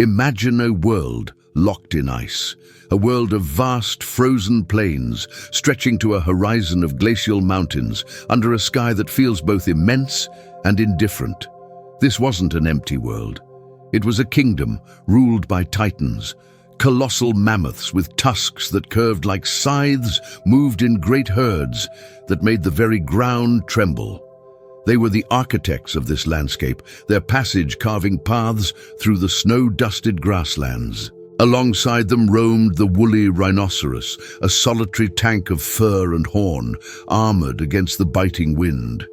Imagine a world locked in ice, a world of vast frozen plains stretching to a horizon of glacial mountains under a sky that feels both immense and indifferent. This wasn't an empty world. It was a kingdom ruled by titans. Colossal mammoths with tusks that curved like scythes moved in great herds that made the very ground tremble. They were the architects of this landscape, their passage carving paths through the snow-dusted grasslands. Alongside them roamed the woolly rhinoceros, a solitary tank of fur and horn, armored against the biting wind.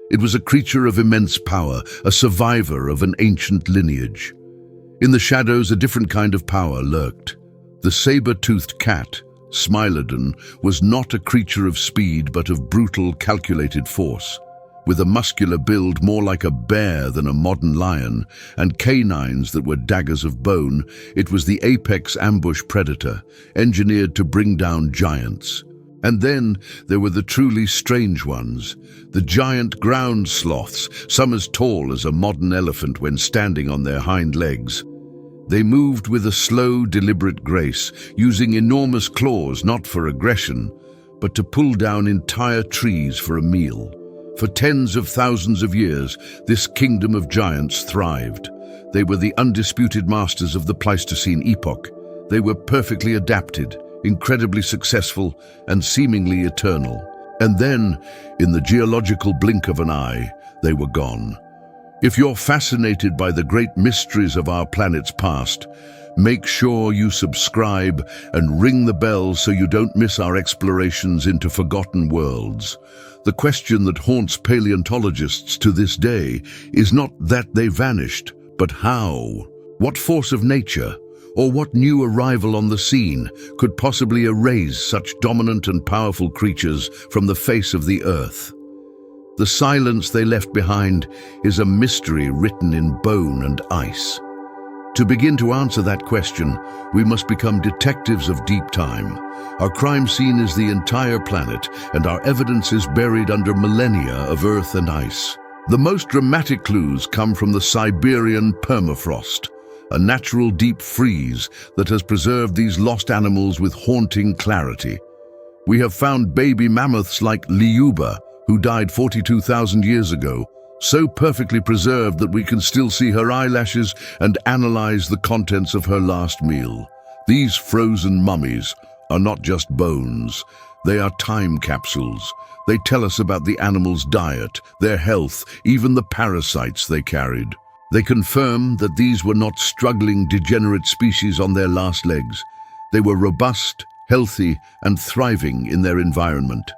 It was a creature of immense power, a survivor of an ancient lineage. In the shadows, a different kind of power lurked. The saber-toothed cat, Smilodon, was not a creature of speed but of brutal, calculated force. With a muscular build more like a bear than a modern lion, and canines that were daggers of bone, it was the apex ambush predator, engineered to bring down giants. And then there were the truly strange ones, the giant ground sloths, some as tall as a modern elephant when standing on their hind legs. They moved with a slow, deliberate grace, using enormous claws not for aggression, but to pull down entire trees for a meal. For tens of thousands of years, this kingdom of giants thrived. They were the undisputed masters of the Pleistocene epoch. They were perfectly adapted, incredibly successful, and seemingly eternal. And then, in the geological blink of an eye, they were gone. If you're fascinated by the great mysteries of our planet's past, make sure you subscribe and ring the bell so you don't miss our explorations into forgotten worlds. The question that haunts paleontologists to this day is not that they vanished, but how? What force of nature, or what new arrival on the scene, could possibly erase such dominant and powerful creatures from the face of the earth? The silence they left behind is a mystery written in bone and ice. To begin to answer that question, we must become detectives of deep time. Our crime scene is the entire planet, and our evidence is buried under millennia of earth and ice. The most dramatic clues come from the Siberian permafrost, a natural deep freeze that has preserved these lost animals with haunting clarity. We have found baby mammoths like Lyuba, who died 42,000 years ago, so perfectly preserved that we can still see her eyelashes and analyze the contents of her last meal. These frozen mummies are not just bones, they are time capsules. They tell us about the animal's diet, their health, even the parasites they carried. They confirm that these were not struggling, degenerate species on their last legs. They were robust, healthy, and thriving in their environment.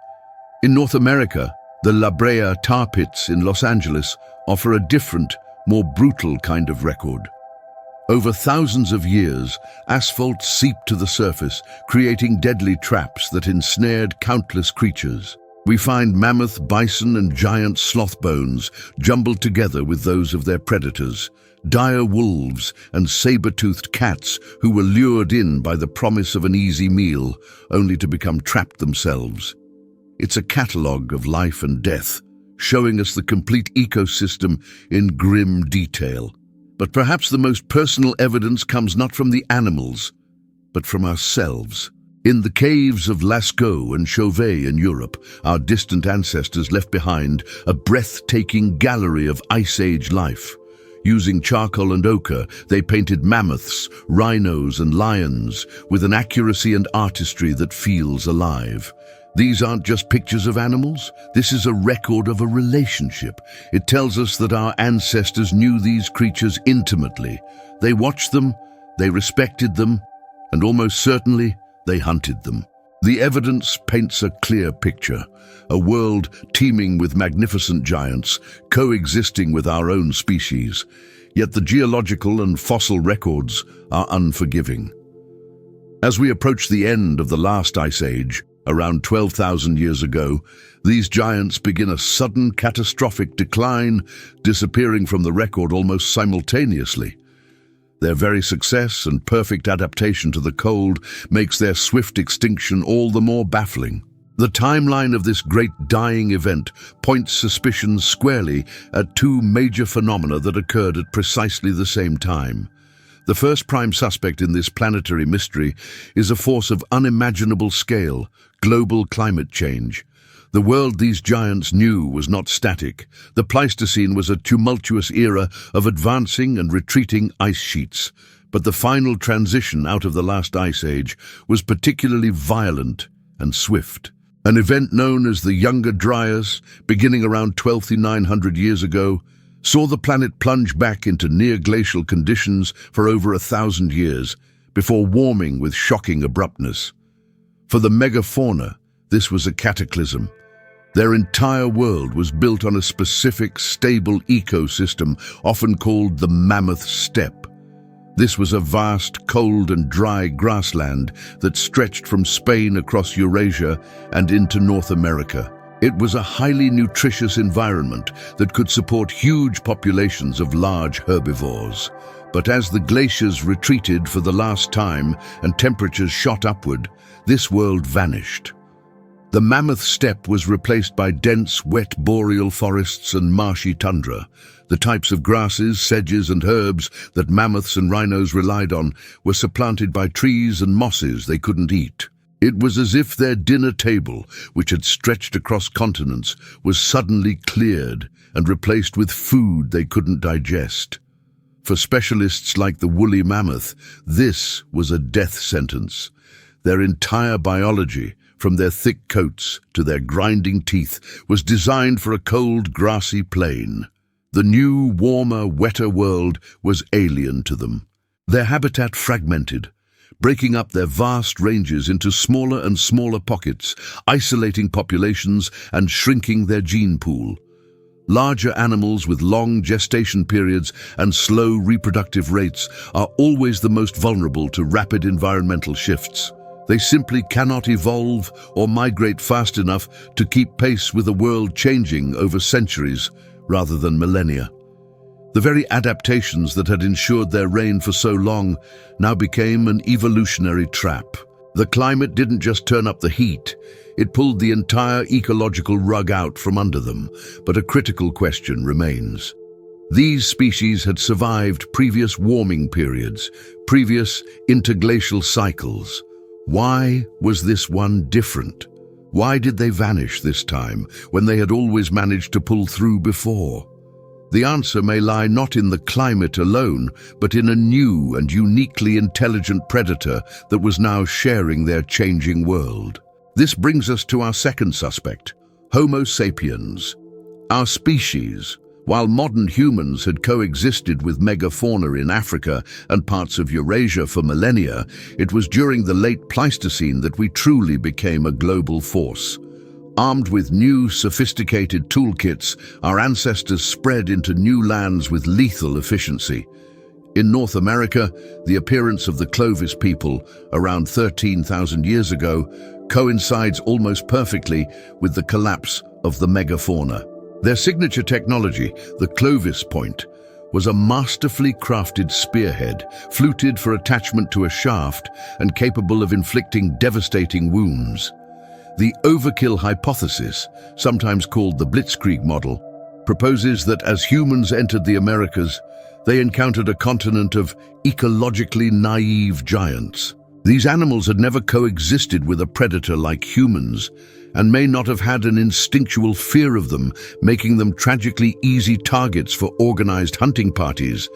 In North America, the La Brea tar pits in Los Angeles offer a different, more brutal kind of record. Over thousands of years, asphalt seeped to the surface, creating deadly traps that ensnared countless creatures. We find mammoth, bison, and giant sloth bones jumbled together with those of their predators, dire wolves and saber-toothed cats who were lured in by the promise of an easy meal, only to become trapped themselves. It's a catalogue of life and death, showing us the complete ecosystem in grim detail. But perhaps the most personal evidence comes not from the animals, but from ourselves. In the caves of Lascaux and Chauvet in Europe, our distant ancestors left behind a breathtaking gallery of Ice Age life. Using charcoal and ochre, they painted mammoths, rhinos, and lions with an accuracy and artistry that feels alive. These aren't just pictures of animals. This is a record of a relationship. It tells us that our ancestors knew these creatures intimately. They watched them, they respected them, and almost certainly, they hunted them. The evidence paints a clear picture, a world teeming with magnificent giants, coexisting with our own species. Yet the geological and fossil records are unforgiving. As we approach the end of the last ice age, around 12,000 years ago, these giants begin a sudden, catastrophic decline, disappearing from the record almost simultaneously. Their very success and perfect adaptation to the cold makes their swift extinction all the more baffling. The timeline of this great dying event points suspicions squarely at two major phenomena that occurred at precisely the same time. The first prime suspect in this planetary mystery is a force of unimaginable scale: global climate change. The world these giants knew was not static. The Pleistocene was a tumultuous era of advancing and retreating ice sheets. But the final transition out of the last ice age was particularly violent and swift. An event known as the Younger Dryas, beginning around 12,900 years ago, saw the planet plunge back into near-glacial conditions for over 1,000 years, before warming with shocking abruptness. For the Megafauna, this was a cataclysm. Their entire world was built on a specific, stable ecosystem, often called the Mammoth Steppe. This was a vast, cold and dry grassland that stretched from Spain across Eurasia and into North America. It was a highly nutritious environment that could support huge populations of large herbivores. But as the glaciers retreated for the last time and temperatures shot upward, this world vanished. The Mammoth Steppe was replaced by dense, wet boreal forests and marshy tundra. The types of grasses, sedges and herbs that mammoths and rhinos relied on were supplanted by trees and mosses they couldn't eat. It was as if their dinner table, which had stretched across continents, was suddenly cleared and replaced with food they couldn't digest. For specialists like the woolly mammoth, this was a death sentence. Their entire biology, from their thick coats to their grinding teeth, was designed for a cold, grassy plain. The new, warmer, wetter world was alien to them. Their habitat fragmented, breaking up their vast ranges into smaller and smaller pockets, isolating populations and shrinking their gene pool. Larger animals with long gestation periods and slow reproductive rates are always the most vulnerable to rapid environmental shifts. They simply cannot evolve or migrate fast enough to keep pace with a world changing over centuries rather than millennia. The very adaptations that had ensured their reign for so long now became an evolutionary trap. The climate didn't just turn up the heat, it pulled the entire ecological rug out from under them. But a critical question remains. These species had survived previous warming periods, previous interglacial cycles. Why was this one different? Why did they vanish this time, when they had always managed to pull through before? The answer may lie not in the climate alone, but in a new and uniquely intelligent predator that was now sharing their changing world. This brings us to our second suspect, Homo sapiens. Our species, while modern humans had coexisted with megafauna in Africa and parts of Eurasia for millennia, it was during the late Pleistocene that we truly became a global force. Armed with new, sophisticated toolkits, our ancestors spread into new lands with lethal efficiency. In North America, the appearance of the Clovis people, around 13,000 years ago, coincides almost perfectly with the collapse of the megafauna. Their signature technology, the Clovis point, was a masterfully crafted spearhead, fluted for attachment to a shaft and capable of inflicting devastating wounds. The overkill hypothesis, sometimes called the Blitzkrieg model, proposes that as humans entered the Americas, they encountered a continent of ecologically naive giants. These animals had never coexisted with a predator like humans, and may not have had an instinctual fear of them, making them tragically easy targets for organized hunting parties.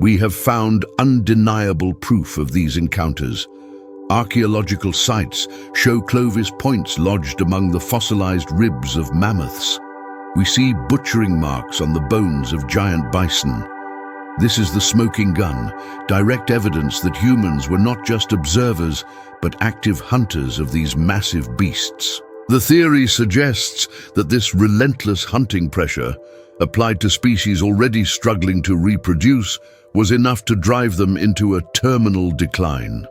We have found undeniable proof of these encounters. Archaeological sites show Clovis points lodged among the fossilized ribs of mammoths. We see butchering marks on the bones of giant bison. This is the smoking gun, direct evidence that humans were not just observers, but active hunters of these massive beasts. The theory suggests that this relentless hunting pressure, applied to species already struggling to reproduce, was enough to drive them into a terminal decline.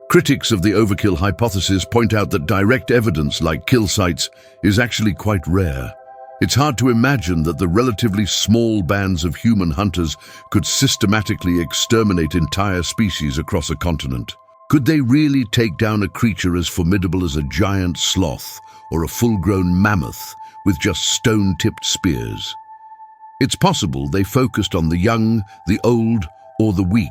Critics of the overkill hypothesis point out that direct evidence like kill sites is actually quite rare. It's hard to imagine that the relatively small bands of human hunters could systematically exterminate entire species across a continent. Could they really take down a creature as formidable as a giant sloth or a full-grown mammoth with just stone-tipped spears? It's possible they focused on the young, the old, or the weak,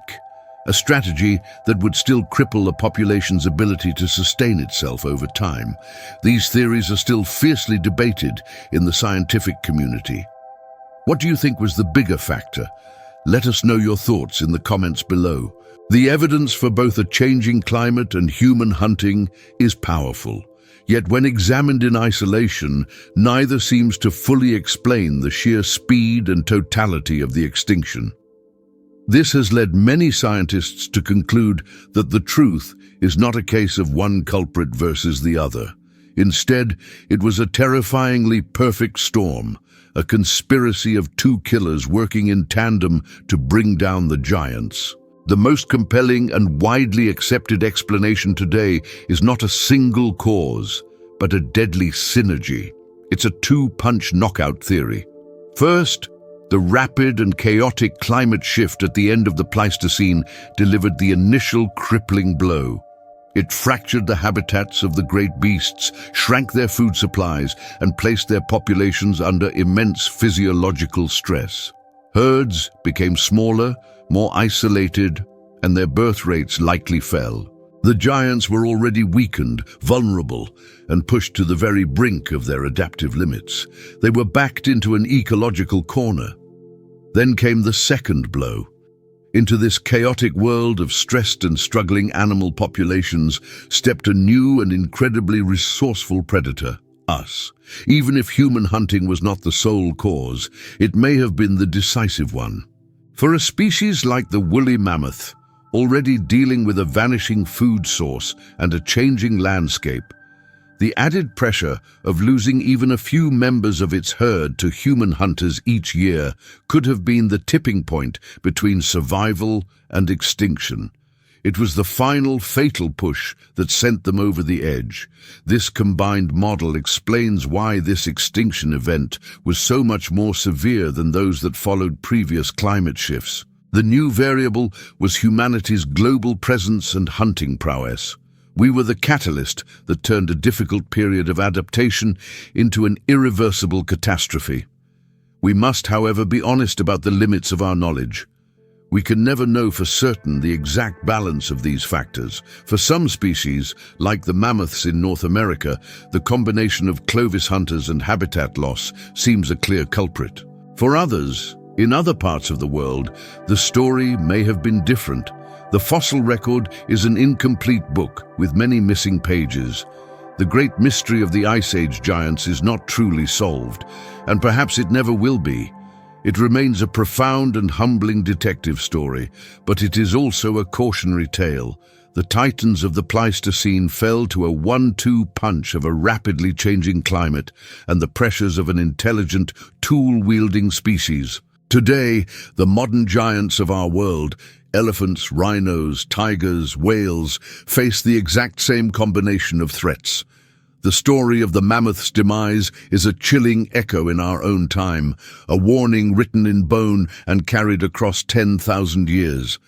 a strategy that would still cripple a population's ability to sustain itself over time. These theories are still fiercely debated in the scientific community. What do you think was the bigger factor? Let us know your thoughts in the comments below. The evidence for both a changing climate and human hunting is powerful. Yet when examined in isolation, neither seems to fully explain the sheer speed and totality of the extinction. This has led many scientists to conclude that the truth is not a case of one culprit versus the other. Instead, it was a terrifyingly perfect storm, a conspiracy of two killers working in tandem to bring down the giants. The most compelling and widely accepted explanation today is not a single cause, but a deadly synergy. It's a two-punch knockout theory. First, the rapid and chaotic climate shift at the end of the Pleistocene delivered the initial crippling blow. It fractured the habitats of the great beasts, shrank their food supplies, and placed their populations under immense physiological stress. Herds became smaller, more isolated, and their birth rates likely fell. The giants were already weakened, vulnerable, and pushed to the very brink of their adaptive limits. They were backed into an ecological corner. Then came the second blow. Into this chaotic world of stressed and struggling animal populations stepped a new and incredibly resourceful predator, us. Even if human hunting was not the sole cause, it may have been the decisive one. For a species like the woolly mammoth, already dealing with a vanishing food source and a changing landscape, the added pressure of losing even a few members of its herd to human hunters each year could have been the tipping point between survival and extinction. It was the final fatal push that sent them over the edge. This combined model explains why this extinction event was so much more severe than those that followed previous climate shifts. The new variable was humanity's global presence and hunting prowess. We were the catalyst that turned a difficult period of adaptation into an irreversible catastrophe. We must, however, be honest about the limits of our knowledge. We can never know for certain the exact balance of these factors. For some species, like the mammoths in North America, the combination of Clovis hunters and habitat loss seems a clear culprit. For others, in other parts of the world, the story may have been different. The fossil record is an incomplete book with many missing pages. The great mystery of the Ice Age giants is not truly solved, and perhaps it never will be. It remains a profound and humbling detective story, but it is also a cautionary tale. The titans of the Pleistocene fell to a 1-2 punch of a rapidly changing climate and the pressures of an intelligent, tool-wielding species. Today, the modern giants of our world, elephants, rhinos, tigers, whales, face the exact same combination of threats. The story of the mammoth's demise is a chilling echo in our own time, a warning written in bone and carried across 10,000 years.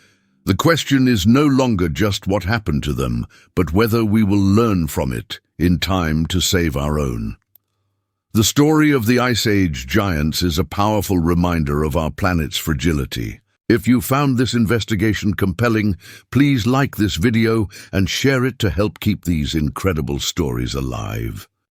The question is no longer just what happened to them, but whether we will learn from it in time to save our own. The story of the Ice Age giants is a powerful reminder of our planet's fragility. If you found this investigation compelling, please like this video and share it to help keep these incredible stories alive.